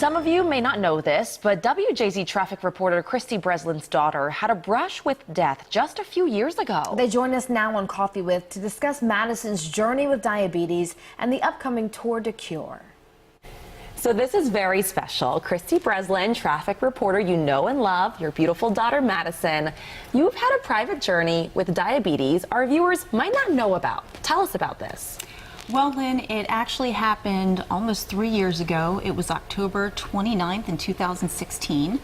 Some of you may not know this, but WJZ traffic reporter Christy Breslin's daughter had a brush with death just a few years ago. They join us now on Coffee With to discuss Madison's journey with diabetes and the upcoming Tour de Cure. So this is very special. Christy Breslin, traffic reporter you know and love, your beautiful daughter Madison. You've had a private journey with diabetes our viewers might not know about. Tell us about this. Well, Lynn, it actually happened almost 3 years ago. It was October 29th in 2016.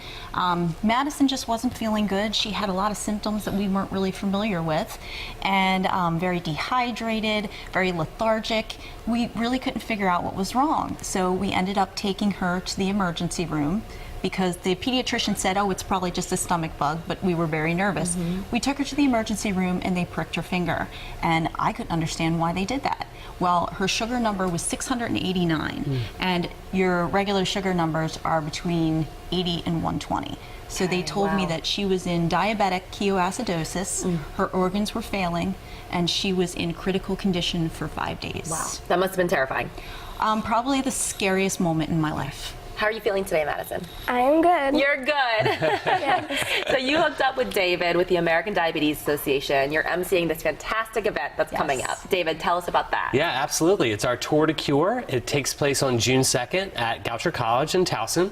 Madison just wasn't feeling good. She had a lot of symptoms that we weren't really familiar with, and very dehydrated, very lethargic. We really couldn't figure out what was wrong. So we ended up taking her to the emergency room because the pediatrician said, oh, it's probably just a stomach bug, but we were very nervous. We took her to the emergency room and they pricked her finger, and I couldn't understand why they did that. Well, her sugar number was 689, and your regular sugar numbers are between 80 and 120. So they told me that she was in diabetic ketoacidosis, her organs were failing, and she was in critical condition for 5 days. Wow, that must have been terrifying. Probably the scariest moment in my life. How are you feeling today, Madison? I am good. You're good. Yes. So you hooked up with David with the American Diabetes Association. You're emceeing this fantastic event that's coming up. David, tell us about that. Yeah, absolutely. It's our Tour de Cure. It takes place on June 2nd at Goucher College in Towson.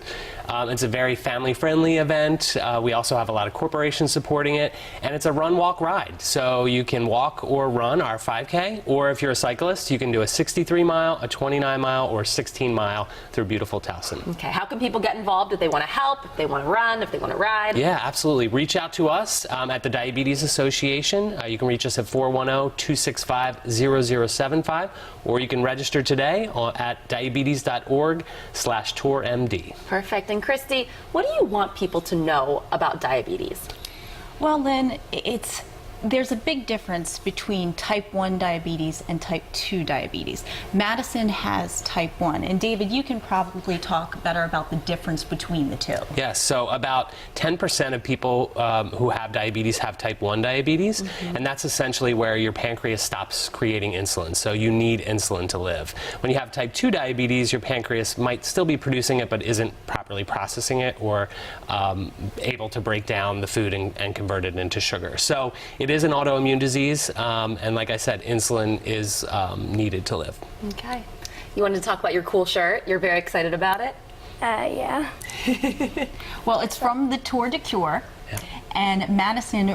It's a very family-friendly event. We also have a lot of corporations supporting it, and it's a run, walk, ride. So you can walk or run our 5K, or if you're a cyclist, you can do a 63-mile, a 29-mile, or 16-mile through beautiful Towson. Okay, how can people get involved if they want to help, if they want to run, if they want to ride? Yeah, absolutely. Reach out to us at the Diabetes Association. You can reach us at 410-265-0075, or you can register today at diabetes.org/tourmd. Perfect. And Christy, what do you want people to know about diabetes? Well, Lynn, there's a big difference between type 1 diabetes and type 2 diabetes. Madison has type 1, and David, you can probably talk better about the difference between the two. Yes, so about 10% of people who have diabetes have type 1 diabetes, and that's essentially where your pancreas stops creating insulin, so you need insulin to live. When you have type 2 diabetes, your pancreas might still be producing it, but isn't properly processing it or able to break down the food and convert it into sugar. So it is an autoimmune disease, and like I said, insulin is needed to live. Okay. You wanted to talk about your cool shirt. You're very excited about it? Yeah. Well, it's from the Tour de Cure. Yeah. And Madison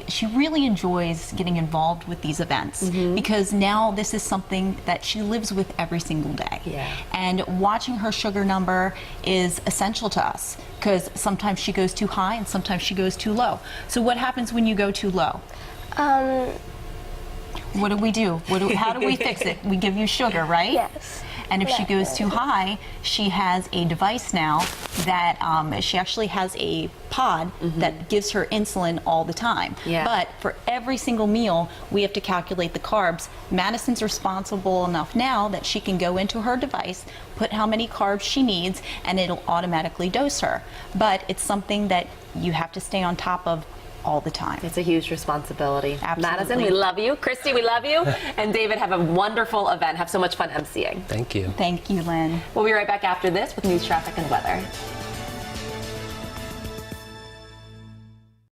she really enjoys getting involved with these events because now this is something that she lives with every single day. Yeah. And watching her sugar number is essential to us because sometimes she goes too high and sometimes she goes too low. So what happens when you go too low? What do we do? How do we fix it? We give you sugar, right? Yes. And if she goes too high, she has a device now that she actually has a pod that gives her insulin all the time. Yeah. But for every single meal, we have to calculate the carbs. Madison's responsible enough now that she can go into her device, put how many carbs she needs, and it'll automatically dose her. But it's something that you have to stay on top of all the time. It's a huge responsibility. Absolutely. Madison, we love you. Christy, we love you. And David, have a wonderful event. Have so much fun emceeing. Thank you. Thank you, Lynn. We'll be right back after this with news, traffic, and weather.